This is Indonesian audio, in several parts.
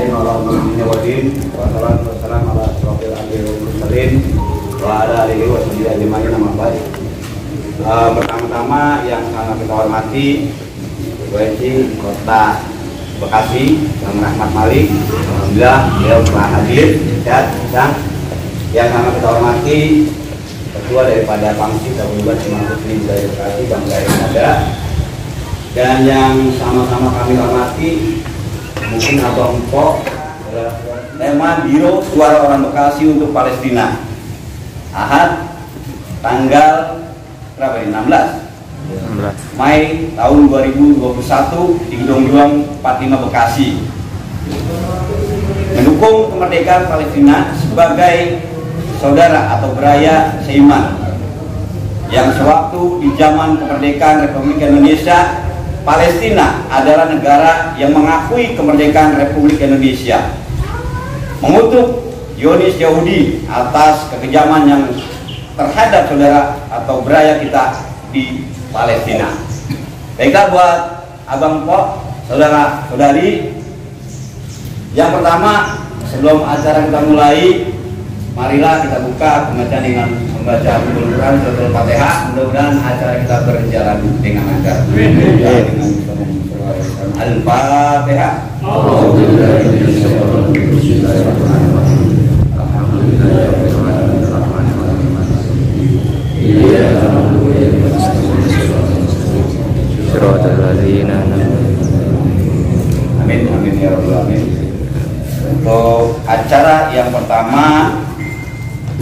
nasta'in ala umurina wa din wa salatu wassalamu ala asyrofil anbiya'i wal mursalin wa ala alihi wa sahbihi ajma'in amma ba'd. Pertama-tama yang sangat kita hormati WC Kota Bekasi yang Rahmat Malik, alhamdulillah beliau telah hadir dan yang sangat kita hormati ketua daripada Pangsi Kabupaten Semarang dari Bekasi Bang Garing ada, dan yang sama-sama kami hormati mungkin Abang Pok, tema Biro Suara Orang Bekasi untuk Palestina, Ahad tanggal berapa ini? 16 Mei tahun 2021 di Gedung Juang 45 Bekasi, mendukung kemerdekaan Palestina sebagai saudara atau beraya seiman yang sewaktu di zaman kemerdekaan Republik Indonesia, Palestina adalah negara yang mengakui kemerdekaan Republik Indonesia, mengutuk Zionis Yahudi atas kekejaman yang terhadap saudara atau beraya kita di Palestina. Baiklah buat Abang Pok, saudara-saudari, yang pertama sebelum acara kita mulai, marilah kita buka pembacaan dengan membaca Al-Quran Surah Al-Fatihah. Mudah-mudahan acara kita berjalan dengan lancar. Al-Fatihah. Amin amin ya rabbal alamin. Untuk acara yang pertama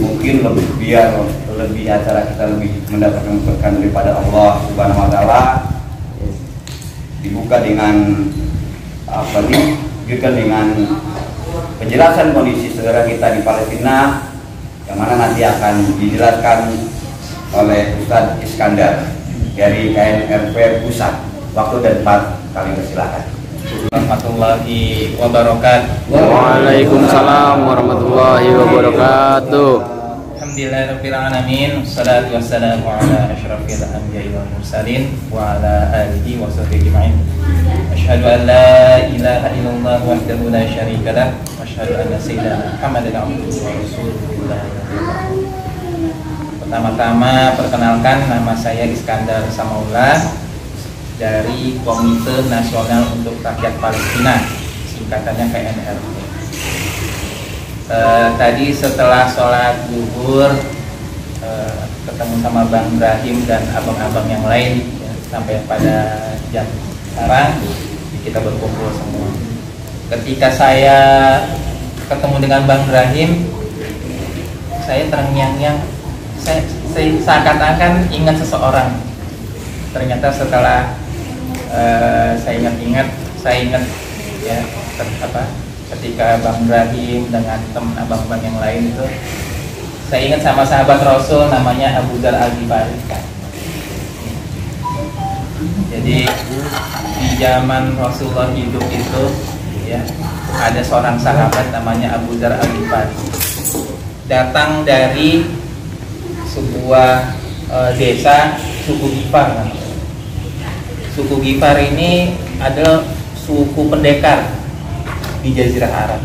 mungkin lebih acara kita lebih mendapatkan berkah daripada Allah Subhanahu wa taala, dibuka dengan dengan penjelasan kondisi saudara kita di Palestina yang mana nanti akan dijelaskan oleh Ustadz Iskandar dari KNRP Pusat. Waktu dan tempat kami persilakan. Warahmatullahi wabarakatuh. Waalaikumsalam warahmatullahi wabarakatuh. Alhamdulillahirabbil alamin. Wassalatu wassalamu ala asyrafil anbiya'i wal mursalin wa ala alihi wa sahbihi ajma'in. Asyhadu an la ilaha illallah wahdahu la syarika lah wa asyhadu anna sayyidina Muhammadan abduhu wa rasuluh. Pertama-tama perkenalkan, nama saya Iskandar Samaullah dari Komite Nasional untuk Rakyat Palestina, singkatannya KNRP. Tadi setelah sholat zuhur ketemu sama Bang Ibrahim dan abang-abang yang lain ya, sampai pada jam sekarang kita berkumpul semua. Ketika saya ketemu dengan Bang Ibrahim, saya terngiang-ngiang, saya seakan-akan ingat seseorang. Ternyata setelah saya ingat ya ketika Bang Ibrahim dengan teman abang-abang yang lain itu, saya ingat sama sahabat Rasul namanya Abu Dzar Al-Ghifari. Jadi di zaman Rasulullah hidup itu ya, ada seorang sahabat namanya Abu Dzar Al-Ghifari, datang dari sebuah desa suku Ghifar namanya. Suku Ghifar ini adalah suku pendekar di Jazirah Arab.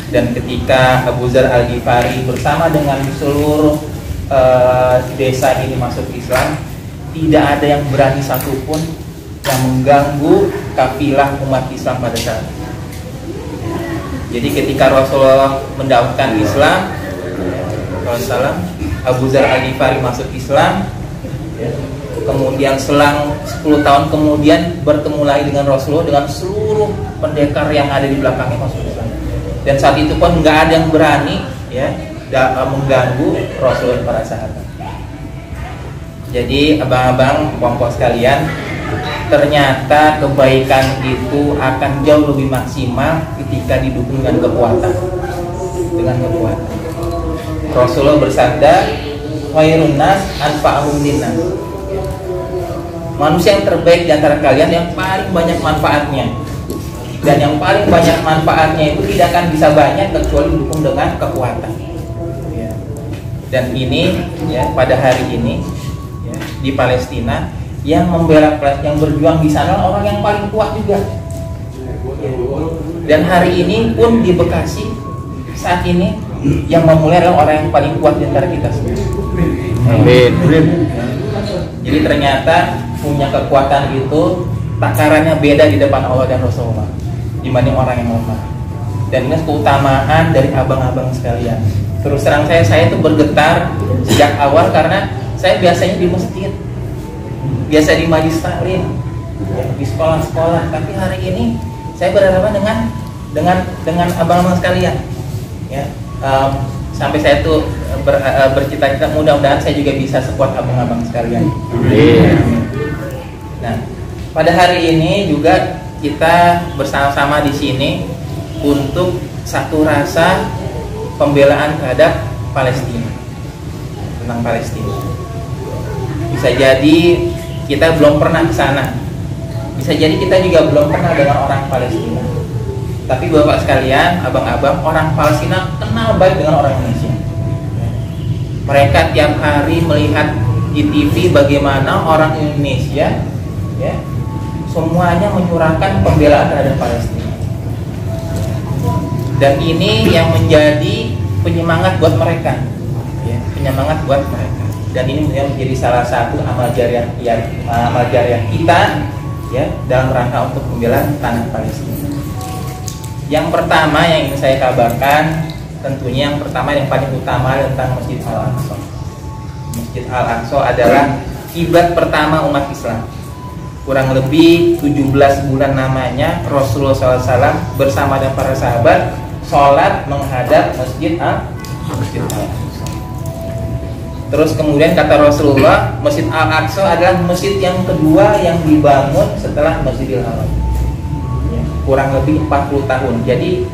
Dan ketika Abu Dzar Al-Ghifari bersama dengan seluruh desa ini masuk Islam, tidak ada yang berani satupun yang mengganggu kafilah umat Islam pada saat itu. Jadi ketika Rasulullah mendakwahkan Islam, Abu Dzar Al-Ghifari masuk Islam, kemudian selang 10 tahun kemudian bertemu lagi dengan Rasulullah dengan seluruh pendekar yang ada di belakangnya masuk Islam. Dan saat itu pun nggak ada yang berani ya mengganggu Rasulullah para sahabat. Jadi abang-abang, pongkos sekalian, ternyata kebaikan itu akan jauh lebih maksimal ketika didukung dengan kekuatan. Rasulullah bersabda, "Khairun nas anfa'uhum linnas." Manusia yang terbaik di antara kalian yang paling banyak manfaatnya. Dan yang paling banyak manfaatnya itu tidak akan bisa banyak kecuali didukung dengan kekuatan. Dan ini ya, pada hari ini ya, di Palestina yang membela Palestina, yang berjuang di sana orang yang paling kuat juga. Dan hari ini pun di Bekasi saat ini yang memulai adalah orang yang paling kuat di antara kita semua. Amin. Jadi ternyata punya kekuatan itu takarannya beda di depan Allah dan Rasulullah dibanding orang yang lemah. Dan ini keutamaan dari abang-abang sekalian. Terus terang saya itu bergetar sejak awal karena saya biasanya di masjid, biasa di majlis taklim, di sekolah-sekolah. Tapi hari ini saya berhadapan dengan abang-abang sekalian. Ya, sampai saya tuh bercita-cita mudah-mudahan saya juga bisa sekuat abang-abang sekalian. Nah, pada hari ini juga kita bersama-sama di sini untuk satu rasa pembelaan terhadap Palestina, tentang Palestina. Bisa jadi kita belum pernah ke sana, bisa jadi kita juga belum pernah dengan orang Palestina. Tapi bapak sekalian, abang-abang, orang Palestina kenal baik dengan orang Indonesia. Mereka tiap hari melihat di TV bagaimana orang Indonesia, ya, semuanya menyurahkan pembelaan terhadap Palestina. Dan ini yang menjadi penyemangat buat mereka, ya, penyemangat buat mereka. Dan ini menjadi salah satu amal jariah kita, ya, dalam rangka untuk membela tanah Palestina. Yang pertama yang ingin saya kabarkan, tentunya yang pertama yang paling utama tentang Masjid Al-Aqsa. Masjid Al-Aqsa adalah kiblat pertama umat Islam. Kurang lebih 17 bulan namanya Rasulullah SAW bersama dengan para sahabat sholat menghadap Masjid Al-Aqsa. Terus kemudian kata Rasulullah, Masjid Al-Aqsa adalah masjid yang kedua yang dibangun setelah Masjidil Haram. Kurang lebih 40 tahun. Jadi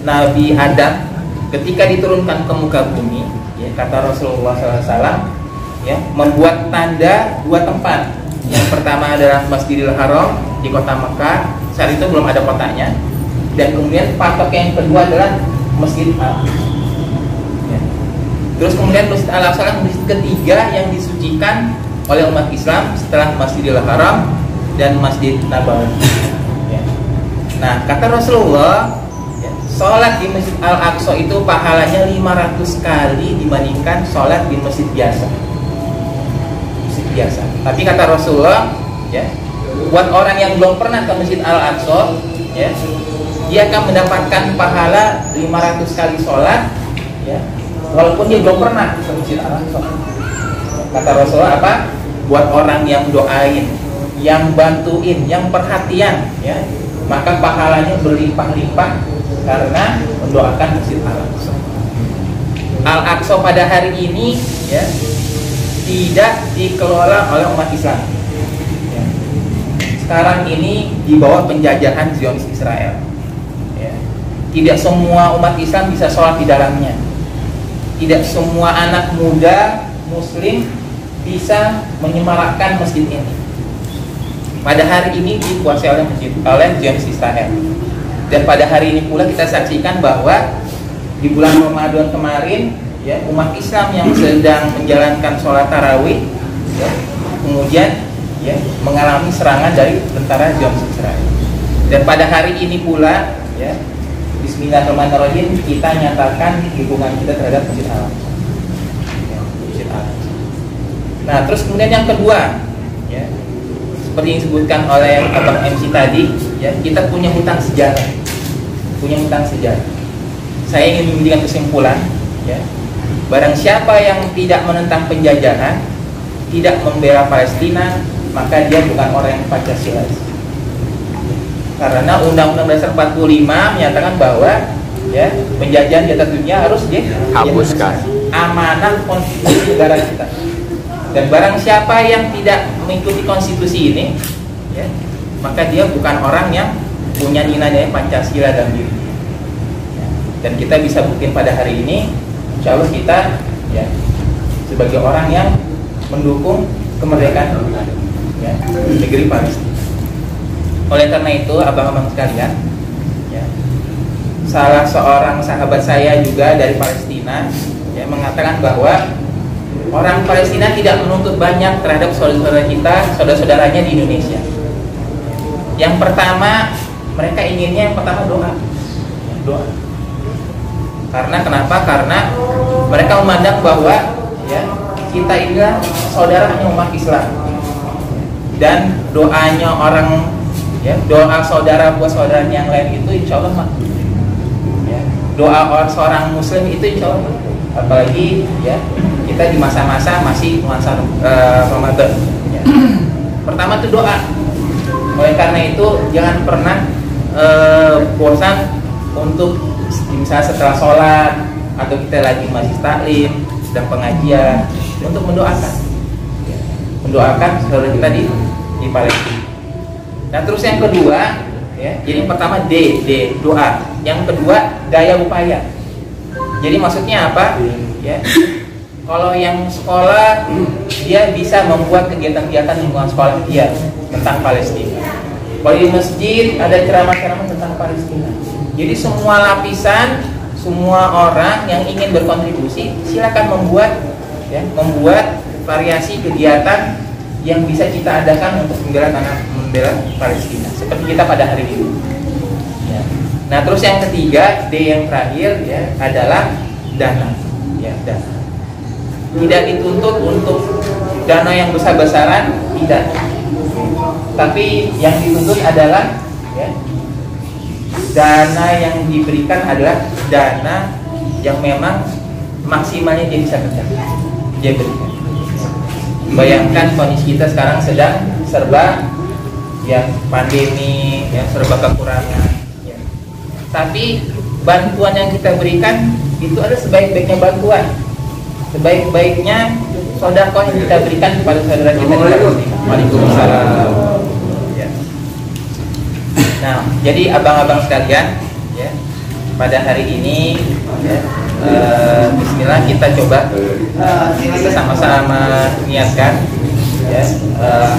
Nabi Adam ketika diturunkan ke muka bumi, ya, kata Rasulullah SAW, ya, membuat tanda dua tempat. Yang pertama adalah Masjidil Haram di kota Mekah, saat itu belum ada kotanya. Dan kemudian patok yang kedua adalah Masjid Al-Aqsa. Ya. Terus kemudian Masjid Al-Aqsa adalah masjid ketiga yang disucikan oleh umat Islam setelah Masjidil Haram dan Masjid Nabawi. Ya. Nah, kata Rasulullah, ya, sholat di Masjid Al-Aqsa itu pahalanya 500 kali dibandingkan sholat di masjid biasa. Biasa. Tapi kata Rasulullah, ya, buat orang yang belum pernah ke Masjid Al-Aqsa, ya, dia akan mendapatkan pahala 500 kali sholat, ya, walaupun dia belum pernah ke Masjid Al-Aqsa. Kata Rasulullah apa? Buat orang yang doain, yang bantuin, yang perhatian, ya, maka pahalanya berlimpah-limpah karena mendoakan Masjid Al-Aqsa. Al-Aqsa pada hari ini, ya, tidak dikelola oleh umat Islam. Ya. Sekarang ini di bawah penjajahan Zionis Israel. Ya. Tidak semua umat Islam bisa sholat di dalamnya. Tidak semua anak muda Muslim bisa menyemarakkan masjid ini. Pada hari ini dikuasai oleh Zionis Israel. Dan pada hari ini pula kita saksikan bahwa di bulan Ramadan kemarin, ya, umat Islam yang sedang menjalankan sholat tarawih, ya, kemudian, ya, mengalami serangan dari tentara Zionis Israel. Dan pada hari ini pula, ya, Bismillahirrahmanirrahim, kita nyatakan dukungan kita terhadap Masjid Al-Aqsa. Ya, Masjid Al-Aqsa. Nah, terus kemudian yang kedua, ya, seperti yang disebutkan oleh Abang MC tadi, ya, kita punya hutang sejarah, Saya ingin memberikan kesimpulan, ya. Barang siapa yang tidak menentang penjajahan, tidak membela Palestina, maka dia bukan orang yang Pancasilais. Karena Undang-Undang Dasar 45 menyatakan bahwa, ya, penjajahan di atas dunia harus dihapuskan. Amanah konstitusi negara kita. Dan barang siapa yang tidak mengikuti konstitusi ini, ya, maka dia bukan orang yang punya nilai Pancasila dalam dirinya. Ya. Dan kita bisa buktiin pada hari ini, insya Allah kita, ya, sebagai orang yang mendukung kemerdekaan, ya, negeri Palestina. Oleh karena itu, abang-abang sekalian, ya, salah seorang sahabat saya juga dari Palestina, ya, mengatakan bahwa orang Palestina tidak menuntut banyak terhadap saudara-saudara kita, saudara-saudaranya di Indonesia. Yang pertama, mereka inginnya yang pertama doa. Karena kenapa? Karena mereka memandang bahwa ya kita ini saudara hanya umat Islam, dan doanya orang, ya, doa saudara buat saudara yang lain itu insya Allah makbul. Ya, doa seorang muslim itu insya Allah makbul. Apalagi ya kita di masa-masa masih nuansa Ramadan. Ya. Pertama itu doa. Oleh karena itu jangan pernah bosan untuk misalnya setelah sholat atau kita lagi masih taklim, sedang pengajian, untuk mendoakan saudara kita di Palestina. Nah terus yang kedua, ya, jadi yang pertama D doa, yang kedua daya upaya. Jadi maksudnya apa? Ya, kalau yang sekolah dia bisa membuat kegiatan-kegiatan lingkungan sekolah dia tentang Palestina. Kalau di masjid ada ceramah-ceramah tentang Palestina. Jadi semua lapisan, semua orang yang ingin berkontribusi silakan membuat variasi kegiatan yang bisa kita adakan untuk membela Palestina seperti kita pada hari ini. Ya. Nah terus yang ketiga D yang terakhir ya adalah dana. Ya, dana. Tidak dituntut untuk dana yang besar-besaran, tidak. Tapi yang dituntut adalah ya, dana yang diberikan adalah dana yang memang maksimalnya dia bisa kerja, dia berikan. Bayangkan kondisi kita sekarang sedang serba ya pandemi, ya serba kekurangan. Ya. Tapi bantuan yang kita berikan itu adalah sebaik-baiknya bantuan, sebaik-baiknya sedekah yang kita berikan kepada saudara kita di Palestina. Waalaikumsalam. Ya. Nah, jadi abang-abang sekalian, ya, pada hari ini, ya, Bismillah kita coba kita sama-sama niatkan, ya,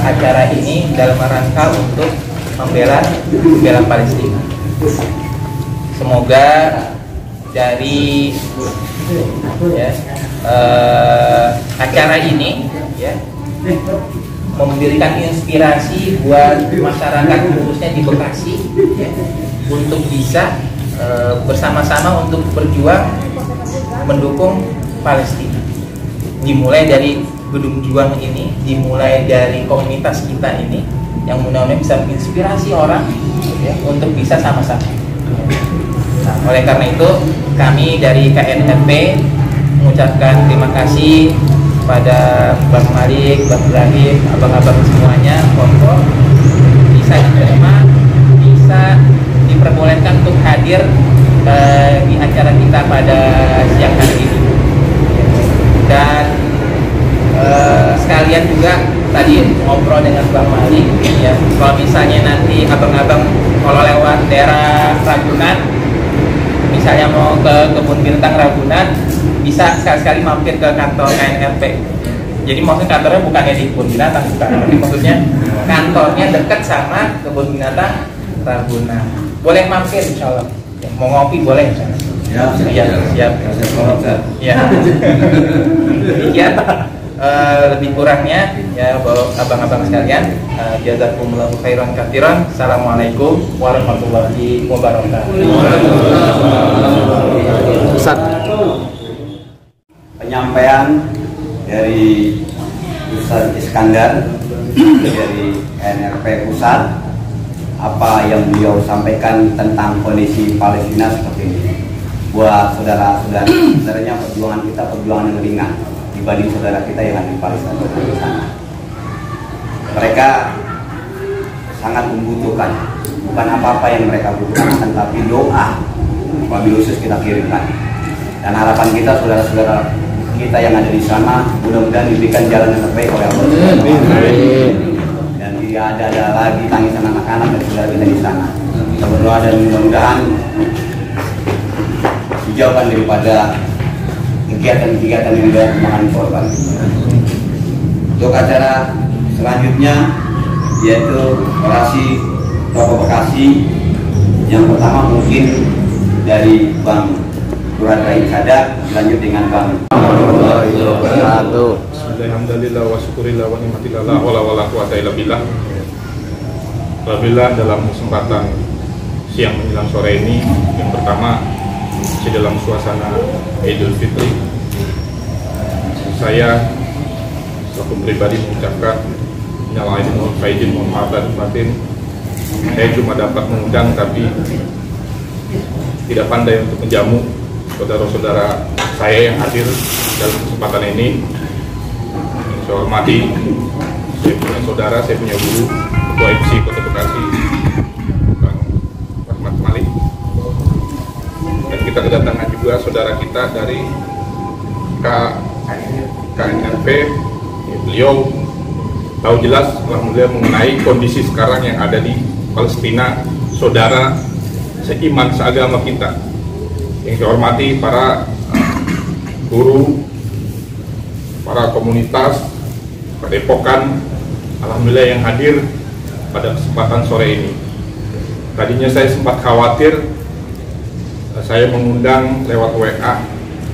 acara ini dalam rangka untuk membela Palestina. Semoga dari ya, acara ini ya memberikan inspirasi buat masyarakat khususnya di Bekasi ya, untuk bisa bersama-sama untuk berjuang mendukung Palestina. Dimulai dari Gedung Juang ini, dimulai dari komunitas kita ini yang mudah-mudahan bisa menginspirasi orang ya, untuk bisa sama-sama. Nah, oleh karena itu kami dari KNRP mengucapkan terima kasih pada Bang Malik, Bang Ibrahim, abang-abang semuanya, monggo bisa diterima, bisa diperbolehkan untuk hadir di acara kita pada siang hari ini. Dan sekalian juga tadi ngobrol dengan Bang Malik ya, kalau misalnya nanti abang-abang kalau lewat daerah Ragunan, misalnya mau ke kebun binatang Ragunan, bisa sekali-sekali mampir ke kantor KNRP. Jadi maksudnya kantornya bukannya di kebun binatang, bukan. Tapi maksudnya kantornya dekat sama kebun binatang Ragunan. Boleh mampir insya Allah. Ya, mau ngopi boleh insya Allah. Ya, siap. Ya. Demikian lebih kurangnya ya abang-abang sekalian, jazakumullahu khairan katsiran. Assalamualaikum warahmatullahi wabarakatuh. Penyampaian dari Ustaz Iskandar dari NRP Pusat, apa yang beliau sampaikan tentang kondisi Palestina seperti ini. Buat saudara-saudari, sebenarnya perjuangan kita perjuangan yang ringan dibanding saudara kita yang ada di Palestina di sana. Mereka sangat membutuhkan, bukan apa-apa yang mereka butuhkan, tapi doa wabil khusus kita kirimkan. Dan harapan kita saudara-saudara kita yang ada di sana mudah-mudahan diberikan jalan yang terbaik oleh Allah. Dan tidak ada lagi tangisan anak-anak dan saudara kita di sana. Kita berdoa dan mudah-mudahan dijauhkan daripada kegiatan-kegiatan yang memakan korban. Untuk acara selanjutnya yaitu orasi Tokoh Bekasi, yang pertama mungkin dari Bang Turan Rahim Sadar, lanjut dengan Bang Alhamdulillah wa syukurillah wa ni'matillah la wala quwata illa billah. Alhamdulillah dalam kesempatan siang menjelang sore ini. Yang pertama, masih dalam suasana Idul Fitri. Saya selaku pribadi mengucapkan minal aidin wal faizin, mohon maaf lahir batin. Saya cuma dapat mengundang tapi tidak pandai untuk menjamu saudara-saudara saya yang hadir dalam kesempatan ini. Saya hormati, saya punya saudara, saya punya guru, Ketua FC Kota Bekasi, Bang Rahmat Malik. Dan kita kedatangan juga saudara kita dari KNRP. Beliau tahu jelas alhamdulillah mengenai kondisi sekarang yang ada di Palestina, saudara seiman seagama kita. Yang saya hormati para guru, para komunitas Padepokan, alhamdulillah yang hadir pada kesempatan sore ini. Tadinya saya sempat khawatir, saya mengundang lewat WA,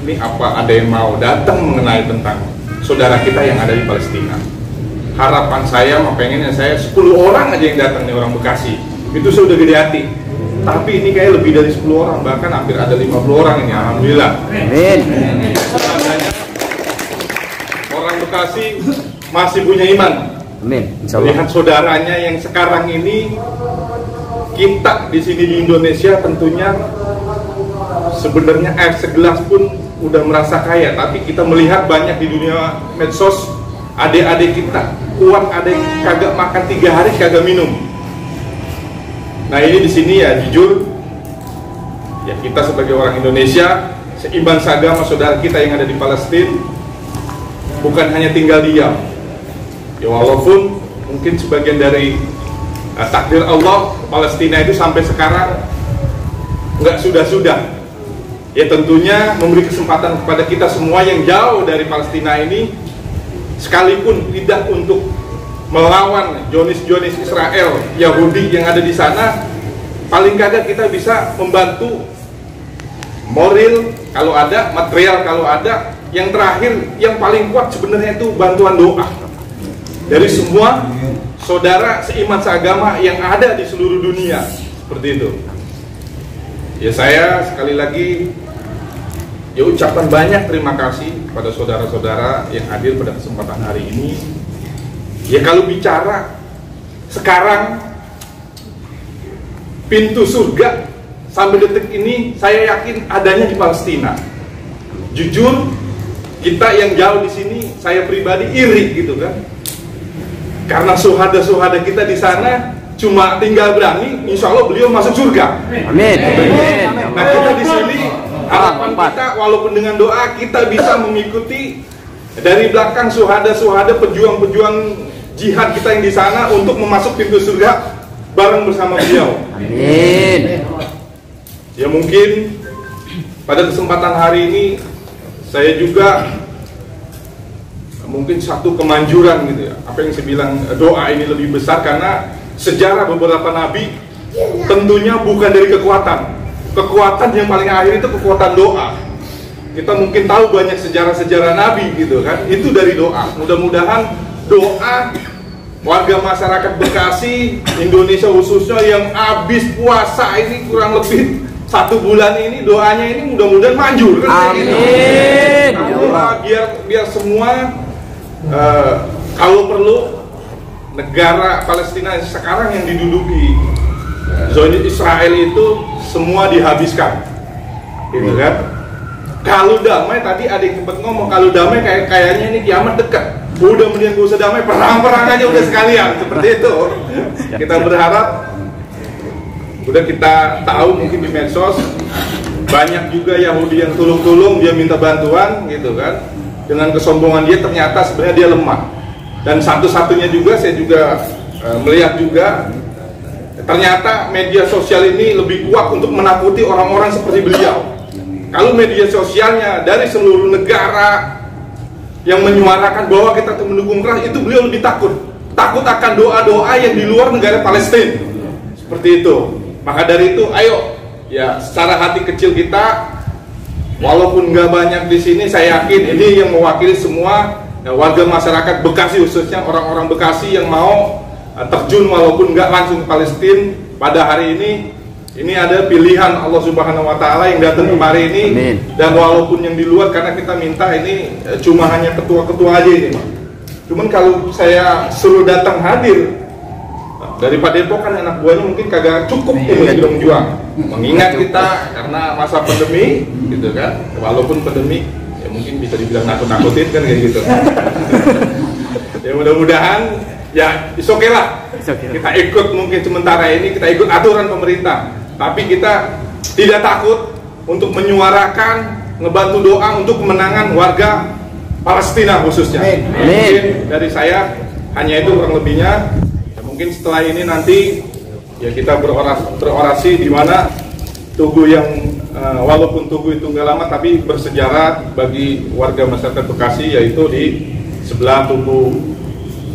ini apa ada yang mau datang mengenai tentang saudara kita yang ada di Palestina. Harapan saya, pengennya saya 10 orang aja yang datang nih, orang Bekasi. Itu sudah gede hati. Tapi ini kayak lebih dari 10 orang, bahkan hampir ada 50 orang ini, alhamdulillah. Amin. Orang Bekasi masih punya iman. Amin. Melihat saudaranya yang sekarang ini, kita di sini di Indonesia tentunya sebenarnya air segelas pun udah merasa kaya, tapi kita melihat banyak di dunia medsos adik-adik kita kuat, ada yang kagak makan 3 hari kagak minum. Nah ini di sini ya jujur, ya kita sebagai orang Indonesia seiman seagama saudara kita yang ada di Palestina bukan hanya tinggal diam. Ya walaupun mungkin sebagian dari takdir Allah, Palestina itu sampai sekarang nggak sudah-sudah. Ya tentunya memberi kesempatan kepada kita semua yang jauh dari Palestina ini, sekalipun tidak untuk melawan Zionis Israel, Yahudi yang ada di sana, paling kagak kita bisa membantu moral kalau ada, material kalau ada. Yang terakhir, yang paling kuat sebenarnya itu bantuan doa dari semua saudara seiman seagama yang ada di seluruh dunia, seperti itu. Ya saya sekali lagi ya ucapkan banyak terima kasih pada saudara-saudara yang hadir pada kesempatan hari ini. Ya kalau bicara sekarang pintu surga sampai detik ini saya yakin adanya di Palestina. Jujur kita yang jauh di sini, saya pribadi iri gitu kan. Karena suhada-suhada kita di sana cuma tinggal berani, insya Allah beliau masuk surga. Amin. Nah kita di sini harapan kita walaupun dengan doa kita bisa mengikuti dari belakang suhada-suhada, pejuang-pejuang jihad kita yang di sana untuk memasuk pintu surga bareng bersama beliau. Amin. Ya mungkin pada kesempatan hari ini saya juga mungkin satu kemanjuran gitu ya. Apa yang saya bilang, doa ini lebih besar karena sejarah beberapa nabi tentunya bukan dari kekuatan. Kekuatan yang paling akhir itu kekuatan doa. Kita mungkin tahu banyak sejarah-sejarah nabi gitu kan, itu dari doa. Mudah-mudahan doa warga masyarakat Bekasi, Indonesia khususnya yang habis puasa ini kurang lebih 1 bulan ini, doanya ini mudah-mudahan manjur kan. Amin. Biar semua kalau perlu negara Palestina sekarang yang diduduki Zionis Israel itu semua dihabiskan, gitu kan. Kalau damai, tadi ada yang sempat ngomong kalau damai kayaknya ini kiamat dekat. Udah mending gak usah damai, perang aja udah sekalian, seperti itu. Kita berharap, udah kita tahu mungkin di medsos banyak juga Yahudi yang tulung-tulung dia minta bantuan, gitu kan. Dengan kesombongan dia ternyata sebenarnya dia lemah. Dan satu-satunya juga saya juga melihat juga ternyata media sosial ini lebih kuat untuk menakuti orang-orang seperti beliau. Kalau media sosialnya dari seluruh negara yang menyuarakan bahwa kita mendukung keras, itu beliau lebih takut akan doa-doa yang di luar negara Palestina, seperti itu. Maka dari itu, ayo ya secara hati kecil kita, walaupun nggak banyak di sini, saya yakin ini yang mewakili semua warga masyarakat Bekasi, khususnya orang-orang Bekasi yang mau terjun walaupun nggak langsung ke Palestina pada hari ini. Ini ada pilihan Allah Subhanahu wa Ta'ala yang datang kemari ini. Amin. Dan walaupun yang di luar, karena kita minta ini cuma hanya ketua-ketua aja ini, Pak. Cuman kalau saya suruh datang hadir dari Pak Depok, kan anak buahnya mungkin kagak cukup ini Gedung Juang. Mengingat kita karena masa pandemi gitu kan. Walaupun pandemi ya mungkin bisa dibilang nakut-nakutin kan kayak gitu. Ya mudah-mudahan ya oke lah. Kita ikut mungkin sementara ini, kita ikut aturan pemerintah. Tapi kita tidak takut untuk menyuarakan, ngebantu doa untuk kemenangan warga Palestina khususnya. Mungkin dari saya hanya itu kurang lebihnya. Ya, mungkin setelah ini nanti ya kita berorasi di mana Tugu yang walaupun Tugu itu nggak lama tapi bersejarah bagi warga masyarakat Bekasi, yaitu di sebelah Tugu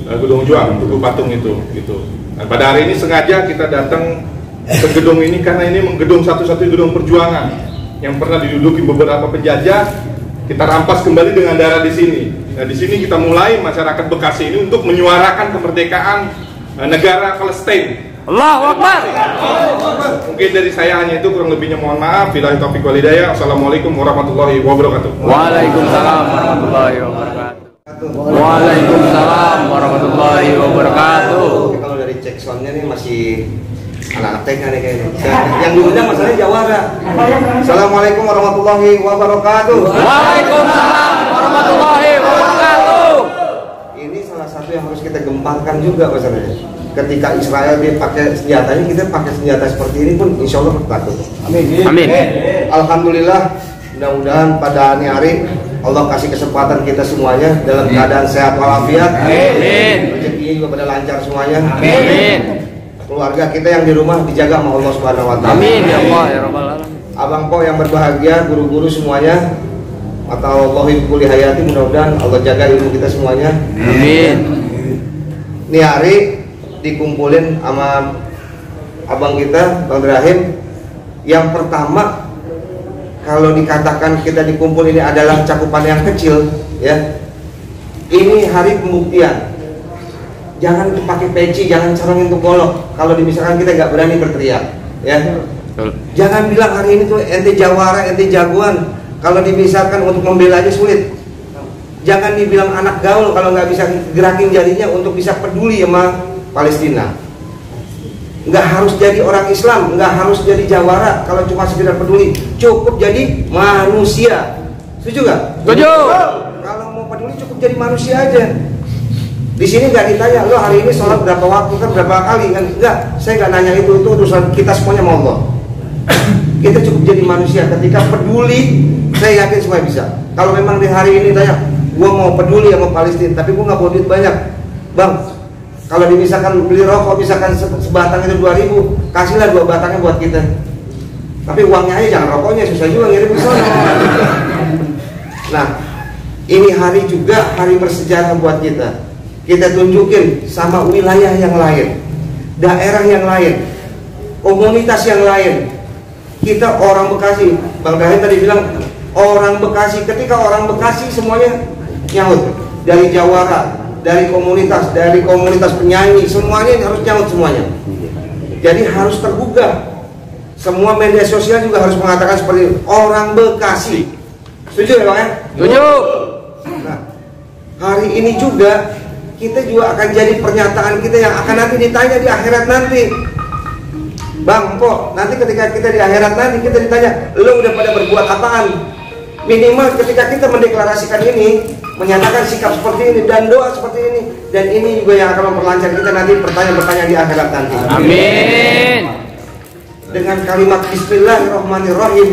Gedung Juang, Tugu Patung itu gitu. Nah, pada hari ini sengaja kita datang ke gedung ini karena ini gedung satu-satunya gedung perjuangan yang pernah diduduki beberapa penjajah. Kita rampas kembali dengan darah di sini. Nah, di sini kita mulai masyarakat Bekasi ini untuk menyuarakan kemerdekaan negara Palestina. Allahu Akbar. Mungkin dari saya hanya itu, kurang lebihnya mohon maaf. Billahi taufiq wal hidayah. Assalamualaikum warahmatullahi wabarakatuh. Waalaikumsalam warahmatullahi wabarakatuh. Waalaikumsalam warahmatullahi wabarakatuh. Kalau dari cek soundnya nih masih anak-anak TK nih kayaknya. Yang diundang masalahnya Jawara. Assalamualaikum warahmatullahi wabarakatuh. Waalaikumsalam warahmatullahi wabarakatuh. Ini salah satu yang harus kita gemparkan juga masalahnya. Ketika Israel dia pakai senjatanya, kita pakai senjata seperti ini pun insya Allah takut. Amin. Amin. Alhamdulillah, mudah-mudahan pada hari Allah kasih kesempatan kita semuanya dalam keadaan sehat walafiat. Amin. Rezekinya juga pada lancar semuanya. Amin. Keluarga kita yang di rumah dijaga sama Allah Subhanahu wa Ta'ala. Amin ya Allah ya Rabbal alamin. Abang Po yang berbahagia, guru-guru semuanya, atau Allahi kulli hayati, mudah-mudahan Allah jaga ilmu kita semuanya. Amin. Ini hari dikumpulin sama abang kita, Bang Ibrahim. Yang pertama, kalau dikatakan kita dikumpul ini adalah cakupan yang kecil, ya. Ini hari pembuktian. Jangan pakai peci, jangan carangin untuk golok. Kalau misalkan kita nggak berani berteriak, ya. Jangan bilang hari ini tuh ente jawara, ente jagoan. Kalau dimisalkan untuk membela aja sulit. Jangan dibilang anak gaul kalau nggak bisa gerakin jadinya untuk bisa peduli sama Palestina. Nggak harus jadi orang Islam, nggak harus jadi jawara kalau cuma sekedar peduli. Cukup jadi manusia. Setuju nggak? Setuju. Kalau mau peduli cukup jadi manusia aja. Di sini nggak ditanya, lo hari ini sholat berapa waktu kan, berapa kali kan? Enggak, saya nggak nanya itu urusan kita semuanya sama Allah. Kita cukup jadi manusia ketika peduli. Saya yakin semua bisa. Kalau memang di hari ini tanya, gua mau peduli sama Palestina, tapi gua nggak bawa duit banyak, bang. Kalau misalkan beli rokok, misalkan sebatang itu 2.000, kasihlah 2 batangnya buat kita. Tapi uangnya aja, jangan rokoknya, susah juga ngirim ke sana. Nah, ini hari juga hari bersejarah buat kita. Kita tunjukin sama wilayah yang lain, daerah yang lain, komunitas yang lain. Kita orang Bekasi, Bang Dahin tadi bilang orang Bekasi. Ketika orang Bekasi semuanya nyaut, dari jawara, dari komunitas penyanyi, semuanya harus nyaut semuanya. Jadi harus tergugah. Semua media sosial juga harus mengatakan seperti itu. Orang Bekasi. Setuju ya Bang? Setuju. Nah, hari ini juga kita juga akan jadi pernyataan kita yang akan nanti ditanya di akhirat nanti. Bang, kok nanti ketika kita di akhirat nanti kita ditanya, lo udah pada berbuat apaan? Minimal ketika kita mendeklarasikan ini, menyatakan sikap seperti ini dan doa seperti ini, dan ini juga yang akan memperlancar kita nanti pertanyaan-pertanyaan di akhirat nanti. Amin. Dengan kalimat Bismillahirrahmanirrahim,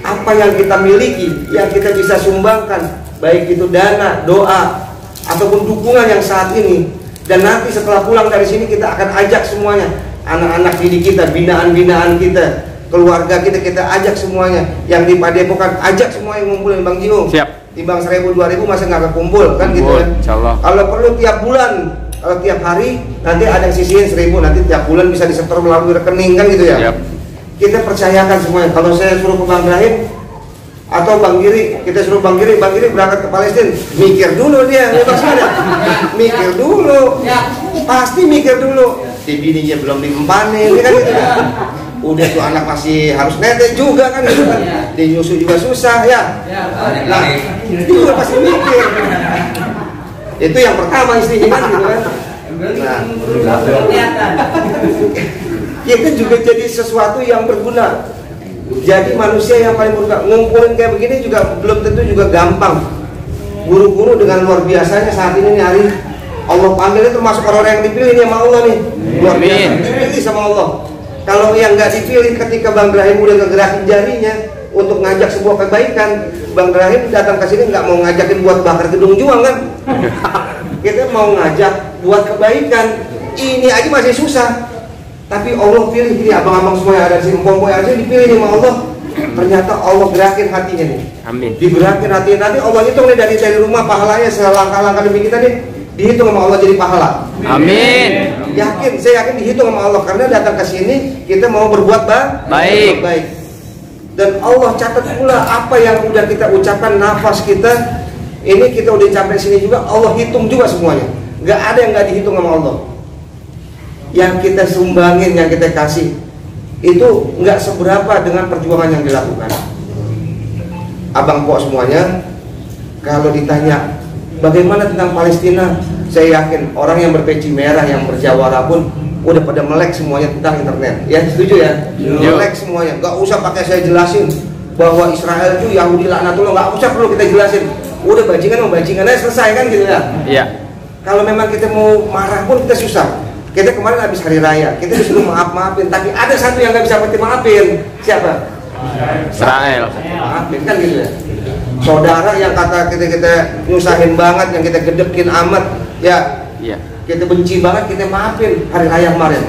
apa yang kita miliki, yang kita bisa sumbangkan, baik itu dana, doa, ataupun dukungan yang saat ini, dan nanti setelah pulang dari sini kita akan ajak semuanya, anak-anak didik kita, binaan-binaan kita, keluarga kita ajak semuanya. Yang di Padepokan ajak semuanya ngumpulin Bang Jiung. Siap. Timbang 1.000-2.000 masa nggak kekumpul kan gitu kan? Insyaallah. Kalau perlu tiap bulan, kalau tiap hari nanti ada yang sisihin 1.000, nanti tiap bulan bisa disetor melalui rekening kan gitu ya. Siap. Kita percayakan semuanya. Kalau saya suruh ke Bang Ibrahim atau Bang Giri, kita suruh Bang Giri berangkat ke Palestina, mikir dulu dia, mikir dulu, pasti mikir dulu. Si bininya belum dikempanin, kan gitu kan? Udah tuh anak masih harus netek juga kan gitu kan. Dia nyusu juga susah ya. Nah, dia juga pasti mikir. Itu yang pertama istrinya kan gitu kan. Nah, kita juga jadi sesuatu yang berguna. Jadi manusia yang paling berguna. Ngumpulin kayak begini juga belum tentu juga gampang. Guru-guru dengan luar biasanya saat ini nih hari Allah panggilnya termasuk orang yang dipilih nih sama Allah nih. Luar biasa dipilih sama Allah. Kalau yang nggak dipilih ketika Bang Ibrahim udah ngegerakin jarinya untuk ngajak sebuah kebaikan, Bang Ibrahim datang ke sini nggak mau ngajakin buat bakar gedung juang kan? Kita mau ngajak buat kebaikan. Ini aja masih susah. Tapi Allah pilih ini abang-abang semua yang ada di sini, empong-empong aja dipilih sama Allah. Ternyata Allah gerakin hatinya nih. Amin. Digerakin hatinya, nanti Allah hitung nih dari rumah pahalanya selangkah-langkah demi kita nih dihitung sama Allah jadi pahala. Amin. Yakin, saya yakin dihitung sama Allah karena datang ke sini kita mau berbuat baik. Dan Allah catat pula apa yang udah kita ucapkan, nafas kita ini kita udah sampai sini juga Allah hitung juga semuanya. Gak ada yang gak dihitung sama Allah. Yang kita sumbangin, yang kita kasih itu nggak seberapa dengan perjuangan yang dilakukan. Abang Pok semuanya kalau ditanya bagaimana tentang Palestina, saya yakin orang yang berpeci merah, yang berjawara pun udah pada melek semuanya tentang internet. Ya setuju ya? Melek semuanya. Gak usah pakai saya jelasin bahwa Israel itu Yahudi laknatullah, nggak usah perlu kita jelasin. Udah bajingan aja selesai kan gitu ya? Iya. Kalau memang kita mau marah pun kita susah. Kita kemarin habis hari raya, kita disuruh maafin, tapi ada satu yang nggak bisa maafin. Siapa? Israel. Maafin kan gitu ya. Saudara yang kata kita nyusahin banget, yang kita gedekin amat, ya. Iya. Kita benci banget, kita maafin hari raya kemarin.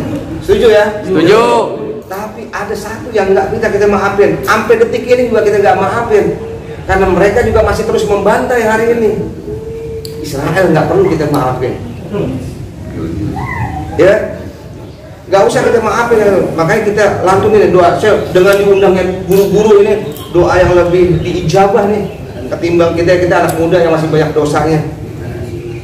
Setuju ya? Setuju. Tapi ada satu yang nggak bisa kita maafin. Sampai detik ini juga kita nggak maafin, karena mereka juga masih terus membantai hari ini. Israel nggak perlu kita maafin. Ya, nggak usah kita maafin. Makanya kita lantunin doa. Dengan diundangnya guru-guru ini, doa yang lebih diijabah nih ketimbang kita anak muda yang masih banyak dosanya.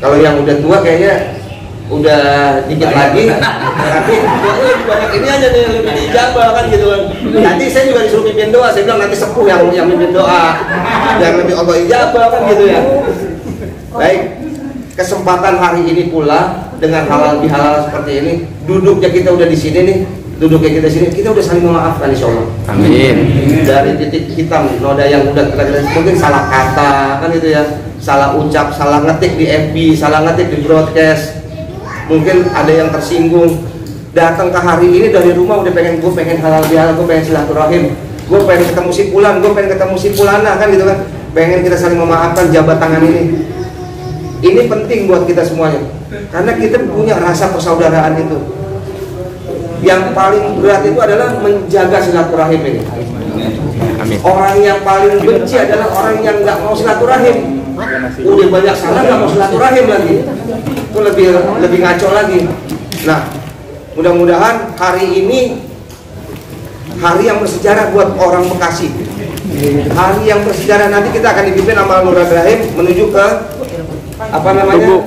Kalau yang udah tua kayaknya udah dikit lagi, tapi lebih banyak ini aja nih lebih diijabah kan gitu kan. Nanti saya juga disuruh pimpin doa, saya bilang nanti sepuh yang pimpin doa, yang lebih Allah ijabah kan gitu ya. Baik, kesempatan hari ini pula dengan halal bihalal seperti ini, duduknya kita udah di sini nih, duduknya kita sini, kita udah saling memaafkan insya Allah. Amin. Dari titik hitam noda yang udah kita mungkin salah kata kan gitu ya, salah ucap, salah ngetik di FB, salah ngetik di broadcast, mungkin ada yang tersinggung. Datang ke hari ini dari rumah udah pengen halal bihalal, gue pengen silaturahim, gue pengen ketemu si Fulan, gue pengen ketemu si Fulana kan gitu kan, pengen kita saling memaafkan jabat tangan ini. Ini penting buat kita semuanya, karena kita punya rasa persaudaraan itu. Yang paling berat itu adalah menjaga silaturahim ini. Amin. Orang yang paling benci adalah orang yang nggak mau silaturahim. Udah banyak salah nggak mau silaturahim lagi, itu lebih ngaco lagi. Nah, mudah-mudahan hari ini hari yang bersejarah buat orang Bekasi. Hari yang bersejarah, nanti kita akan dipimpin sama Nur Ibrahim menuju ke apa namanya?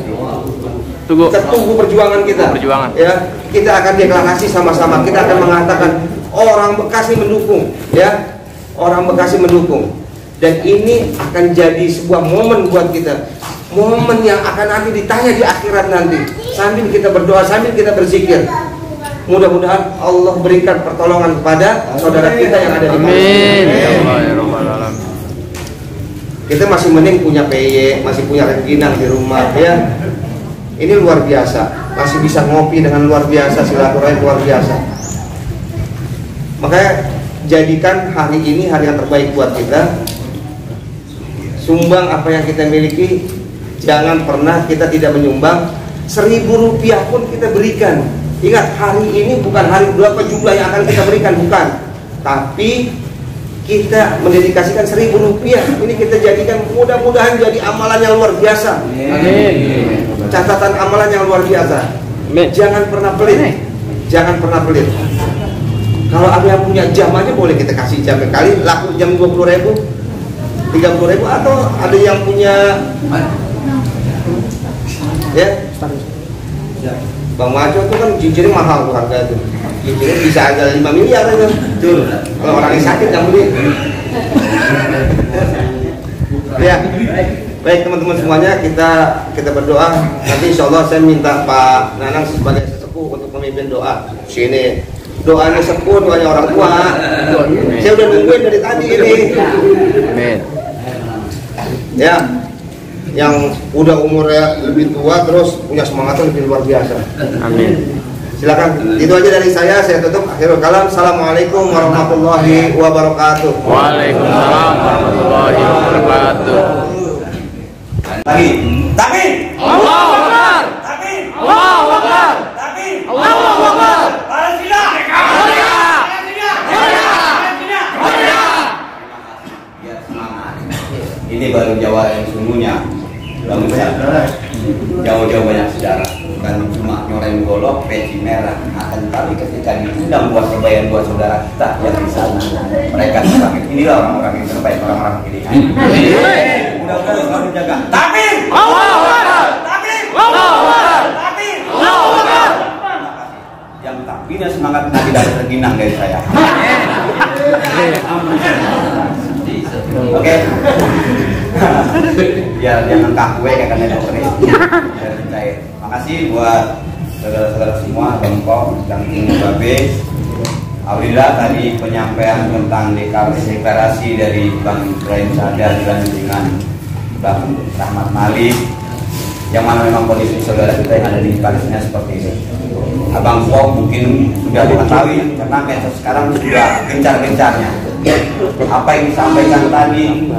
Tugu perjuangan kita. Ya, kita akan deklarasi sama-sama. Kita akan mengatakan orang Bekasi mendukung, ya. Orang Bekasi mendukung. Dan ini akan jadi sebuah momen buat kita. Momen yang akan nanti ditanya di akhirat nanti. Sambil kita berdoa, sambil kita berzikir. Mudah-mudahan Allah berikan pertolongan kepada saudara kita yang ada di Amin. Kita masih mending punya PY, masih punya rengginang di rumah ya. Ini luar biasa, masih bisa ngopi dengan luar biasa, silaturahim luar biasa. Makanya jadikan hari ini hari yang terbaik buat kita. Sumbang apa yang kita miliki, jangan pernah kita tidak menyumbang. 1.000 rupiah pun kita berikan. Ingat, hari ini bukan hari berapa jumlah yang akan kita berikan, bukan. Tapi kita mendedikasikan 1.000 rupiah. Ini kita jadikan mudah-mudahan jadi amalan yang luar biasa. Amin. Catatan amalan yang luar biasa. Amin. Jangan pernah pelit. Jangan pernah pelit. Kalau ada yang punya jam aja boleh kita kasih jam kali laku jam 20.000, 30.000, atau ada yang punya ya. Bang Majo itu kan jinjirnya mahal tuh harga itu. Itu bisa ada 5 miliar itu. Tuh, kalau orangnya sakit kamu nih. Ya, baik teman-teman semuanya, kita berdoa. Nanti insya Allah saya minta Pak Nanang sebagai sesepuh untuk memimpin doa. Sini doanya sepuh, doanya orang tua. Saya udah nungguin dari tadi ini. Amin. Ya, yang udah umurnya lebih tua terus punya semangatnya lebih luar biasa. Amin. Silakan, itu aja dari saya tutup. Akhirul kalam. Assalamualaikum warahmatullahi wabarakatuh. Waalaikumsalam warahmatullahi wabarakatuh. Lagi. Takbir. Allahu Akbar. Takbir. Allahu Akbar. Takbir. Allahu Akbar. Palestina. Merdeka. Biar semangat. Ini baru Jawa yang sungguhnya. Bangsa. Jauh-jauh banyak sejarah. Bukan cuma nyoreng golok, peci merah. Akan tapi ketika diundang buat kebaikan buat saudara kita yang di sana, mereka sebagai inilah orang-orang yang terbaik, orang-orang pilihan. Mudah-mudahan selalu jaga. Takbir. Allahu Akbar. Takbir. Allahu Akbar. Takbir. Allahu Akbar. Yang takbirnya semangat nanti dari terginang dari saya. Oke. Biar jangan kaku ya karena dokter ini. Biar percaya. Makasih buat saudara-saudara semua, Bangkok, Cangking, Babe. Alhamdulillah tadi penyampaian tentang deklarasi dari Bang Ibrahim Sadar dilanjut dengan Bang Rahmat Malik, yang mana memang kondisi saudara kita yang ada di Palestina seperti ini. Abang Pok mungkin sudah diketahui karena medsos sekarang sudah gencar-gencarnya. Apa yang disampaikan tadi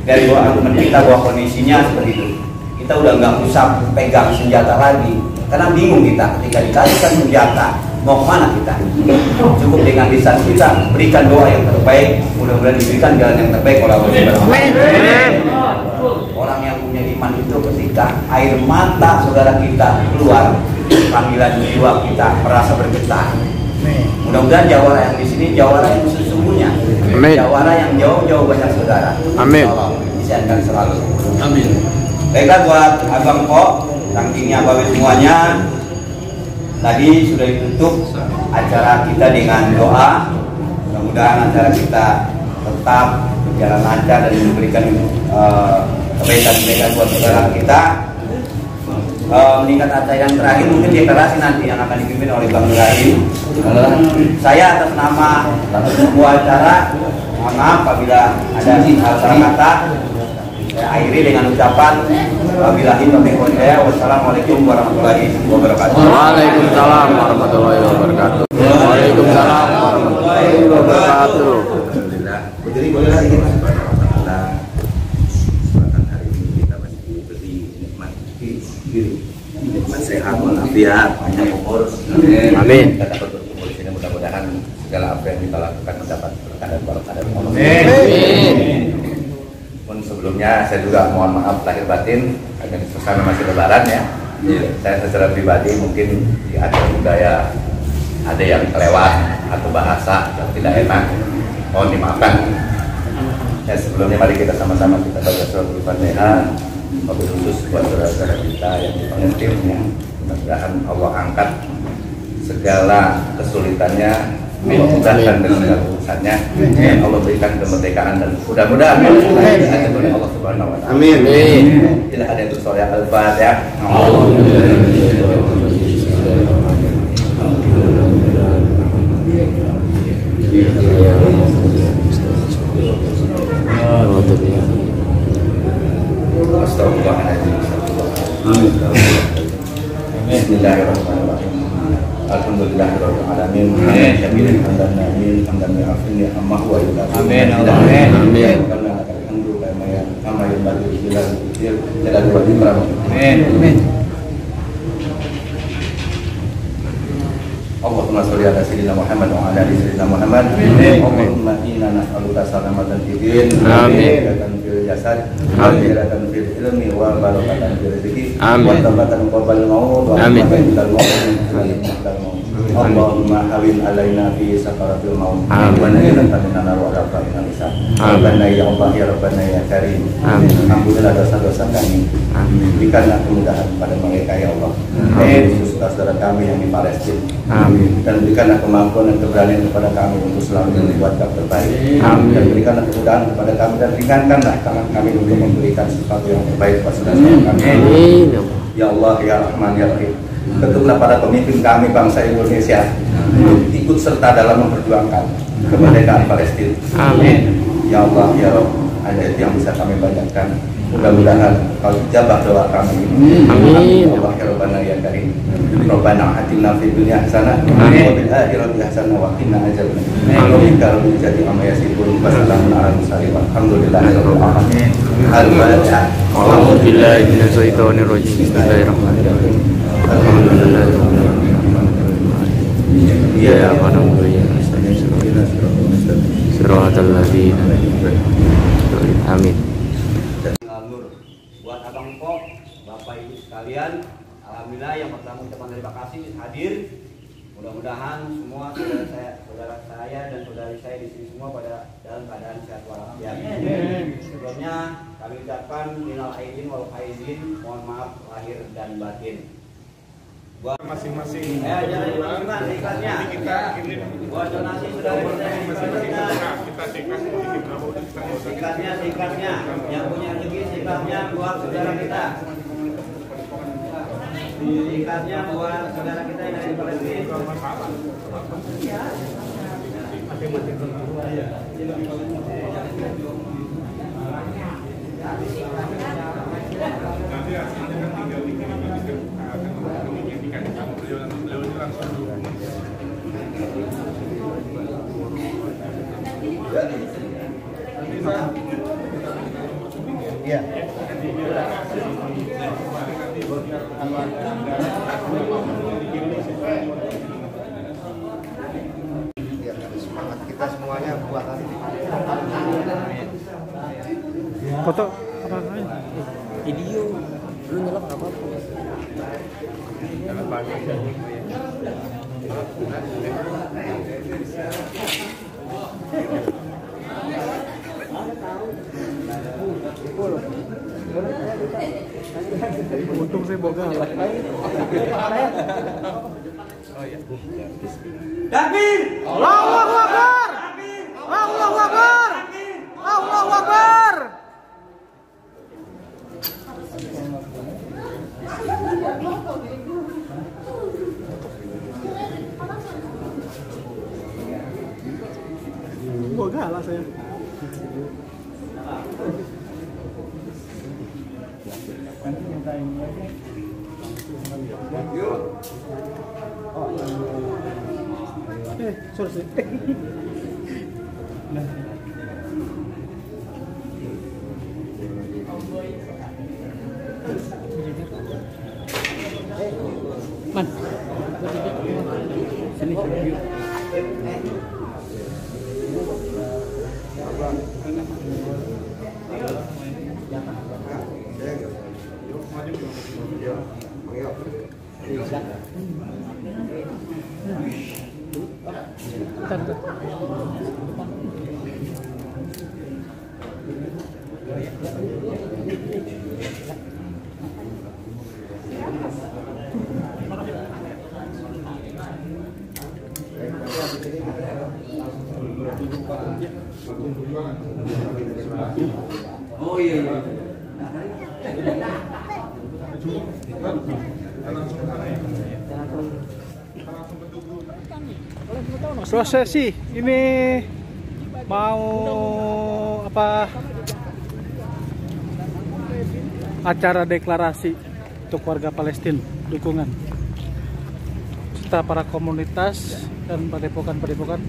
dari teman kita bahwa kondisinya seperti itu. Kita udah nggak usah pegang senjata lagi karena bingung kita ketika dikasihkan senjata mau kemana kita. Cukup dengan lisan kita berikan doa yang terbaik, mudah-mudahan diberikan jalan yang terbaik oleh Allah Subhanahu wa Ta'ala. Orang yang punya iman itu ketika air mata saudara kita keluar, panggilan jiwa kita merasa bergetar. Mudah-mudahan jawara yang di sini jawara yang sesungguhnya, jawara yang jauh-jauh banyak saudara. Amin. Disayangkan selalu. Amin. Baiklah buat Abang Pok, Cangkingnya Babe semuanya, tadi sudah ditutup acara kita dengan doa. Mudah-mudahan acara kita tetap berjalan lancar dan memberikan kebaikan-kebaikan buat saudara kita. Meningkat acara yang terakhir mungkin deklarasi nanti yang akan dipimpin oleh Bang Ibrahim. Saya atas nama semua acara mohon maaf apabila ada salah kata. Saya akhiri dengan ucapan wabillahi taufiq wal hidayah. Wassalamualaikum warahmatullahi wabarakatuh. Waalaikumsalam warahmatullahi wabarakatuh. Waalaikumsalam warahmatullahi wabarakatuh. Alhamdulillah. Jadi boleh lagi kesempatan hari ini kita masih diberi nikmat diri, nikmat sehat walafiat, panjang umur. Amin. Kita dapat berkumpul di sini, mudah-mudahan segala apa yang kita lakukan mendapat berkah dan barokah dari Allah. Amin. Sebelumnya saya juga mohon maaf lahir batin karena suasana masih lebaran ya. Saya secara pribadi mungkin di acara budaya ada yang kelewat atau bahasa yang tidak enak, mohon dimaafkan. Ya, sebelumnya mari kita sama-sama kita baca surat Al-Fatihah, wabil khusus buat saudara-saudara kita yang dipengentin ya. Mudah-mudahan Allah angkat segala kesulitannya, mudahkan dengan segala urusannya. Allah berikan kemerdekaan dan mudah-mudahan diatur oleh Allah Subhanahu wa Ta'ala. Amin. Tidak ada yang surah Al-Fatihah. Astagfirullahaladzim. Bismillahirrahmanirrahim. Alhamdulillahirabbil alamin. Amin. Hamdan amin, hamdan ya'afini amma huwa ila. Amin. Amin. Kama yanbaghi jalal wa ikram. Amin. Allahumma sholli ala sayyidina Muhammad wa ala ali sayyidina Muhammad. Allahumma inna nas'aluka salamatan fid din, barakatan fil jasad, barakatan fil ilmi wa barakatan fil rizqi, wa taubatan qabla al-maut wa rahmatan maut. Allahumma hawin alaina fi sakaratil maut wa najina minan nar wa rabbana nisa. Rabbana ya Allah ya Rabbana ya Karim. Ampunilah dosa-dosa kami. Berikanlah kemudahan pada mereka ya Allah. Khusus saudara kami yang di Palestina. Amin. Dan berikanlah kemampuan dan keberanian kepada kami untuk selalu membuat yang terbaik. Amin. Dan berikanlah kemudahan kepada kami dan ringankanlah tangan kami untuk memberikan sesuatu yang terbaik kepada saudara kami. Amin. Ya Allah, ya Rahman, ya Rahim. Ketuklah para pemimpin kami bangsa Indonesia untuk ikut serta dalam memperjuangkan kemerdekaan Palestina. Amin. Ya Allah, ya Rabb, hanya itu yang bisa kami bacakan. Mudah-mudahan kau jabah doa kami. Amin. Ya Allah, ya Rabbana ya Karim. Rabbana atina fid dunya hasanah Amin. wa fil akhirati hasanah wa qina adzabannar. Amin. Kalau jadi amma yasifun wassalamun ala mursalin walhamdulillahirabbil alamin. Al-Fatihah. A'udzu billahi minasy syaithanir rajim. Bismillahirrahmanirrahim. Alhamdulillahirabbil alamin. Ya na'budu wa nasta'in. Shiratal ladzina an'amta 'alaihim. Amin. Nur buat Abang Pok, Bapak Ibu sekalian, alhamdulillah yang pertama ucapan terima kasih hadir. Mudah-mudahan semua saudara saya dan saudari saya di sini semua pada dalam keadaan sehat walafiat. Sebelumnya kami ucapkan minal aidin wal faizin, mohon maaf lahir dan batin. Buat Masing-masing. jangan ikhlasnya. Kita kirim Buat donasi saudara kita yang kita Sikatnya, yang punya rezeki sikatnya buat saudara kita. Sikatnya buat saudara kita yang dari Palestina. nanti hasilnya kan tinggal dikirim beliau langsung Iya. Semangat kita semuanya buat Foto apa namanya? Video lu nyelap apa? Untung saya boga lah. Takbir! Allahu Akbar! Allahu Akbar! Allahu Akbar! Boga lah saya. Sorry. Man. Sini. Oh iya. Prosesi ini mau apa? Acara deklarasi untuk warga Palestina, dukungan serta para komunitas dan padepokan-padepokan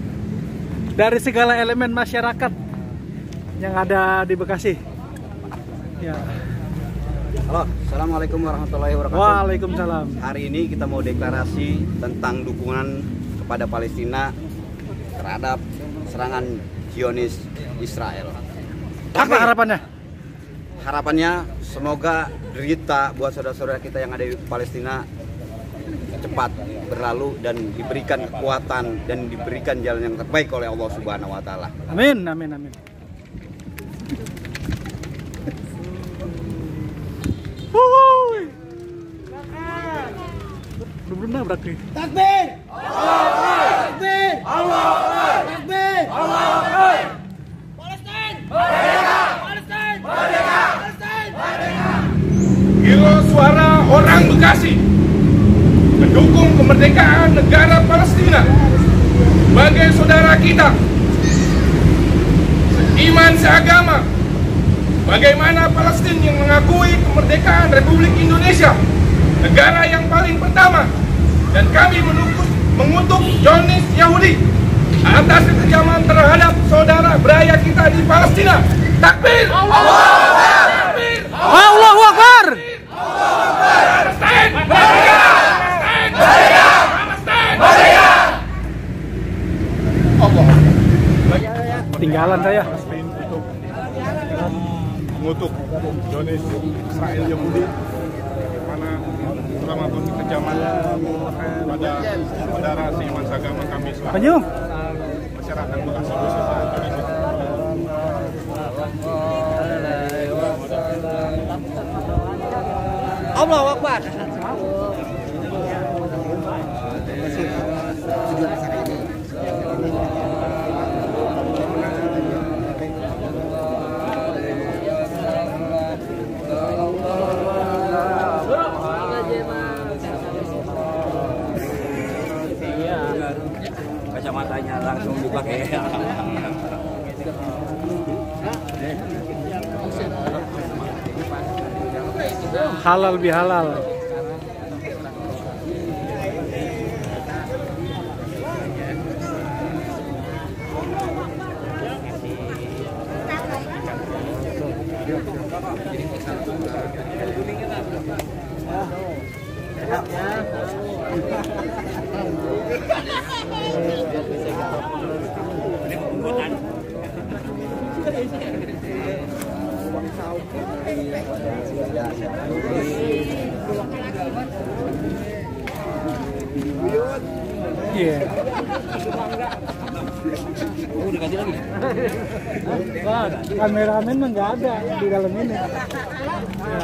dari segala elemen masyarakat yang ada di Bekasi. Ya. Halo, assalamualaikum warahmatullahi wabarakatuh. Waalaikumsalam. Hari ini kita mau deklarasi tentang dukungan kepada Palestina terhadap serangan Zionis Israel. Apa harapannya? Harapannya semoga derita buat saudara-saudara kita yang ada di Palestina cepat berlalu dan diberikan kekuatan dan diberikan jalan yang terbaik oleh Allah Subhanahu wa taala. Amin, amin, amin. Belum nabrak nih. Takbir! Takbir! Takbir! Palestina! Palestina! Palestina! Giro suara orang Bekasi mendukung kemerdekaan negara Palestina sebagai saudara kita, iman seagama, bagaimana Palestina yang mengakui kemerdekaan Republik Indonesia, negara yang paling pertama, dan kami mengutuk Zionis Yahudi atas kekejaman terhadap saudara beraya kita di Palestina. Takbir! Takbir! Allahu Akbar! Palestina! Merdeka! Palestina! Merdeka! Allah. Ketinggalan saya. Mengutuk Zionis Israel Yahudi mana telah melakukan kekejaman pada saudara seiman seagama kami Maju. masyarakat Bekasi khususnya Indonesia. Allahu Akbar. Kacamatanya langsung dipakai. Halal bihalal. Iya. Oh, diganti lagi. Wah, kameramen mah nggak ada di dalam ini. Ya.